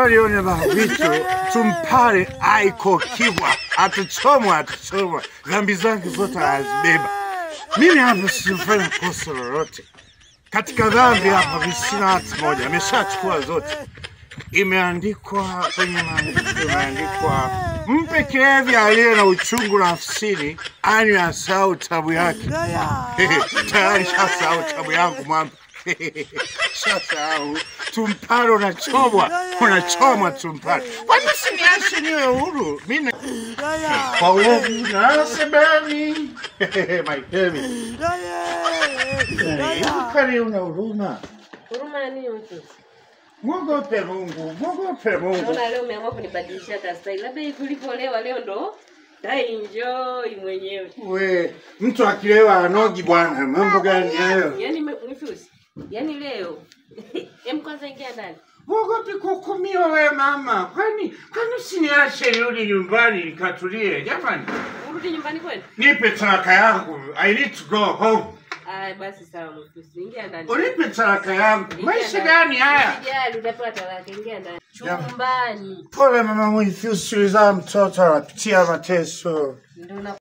Walione vitu tumpare aiko kibwa atuchomwa dhambi zangu zote azibeba. Mimi hapa sifanya kosa lolote. Katika dhambi hapa sina hata moja, ameshachukua zote. Imeandikwa kwenye maandiko, imeandikwa mpe kilevi aliye na uchungu nafsini anywe asahau tabu yake. Tayari shasahau tabu yangu mama. Shasahau tumpare unachomwa tumpare. Kwani usiniache niwe huru? Mimi kwa ulevi nasebeni. My baby. Kani una huruma? Huruma nini mtu? Mwogope Mungu, mwogope Mungu. Naona leo umeamua kunibadilisha hata style. Labda kulipolewa leo ndo enjoy mwenyewe. We, mtu akilewa anogi bwana, mambo gani hayo? Yaani mfusi. Yaani leo. Kwanza ingia ndani. Mwogope kuhukumiwa we mama. Kwani usiniache nirudi nyumbani nikatulie jamani? Urudi nyumbani kwani? Nipe talaka yangu. I need to go home. Basi sawa mfusi. Ingia ndani. Unipe talaka yangu. Maisha gani haya? Sijali utapewa talaka, ingia ndani. Chumbani. Pole mama mwifusi za mtoto anapitia mateso. Ndio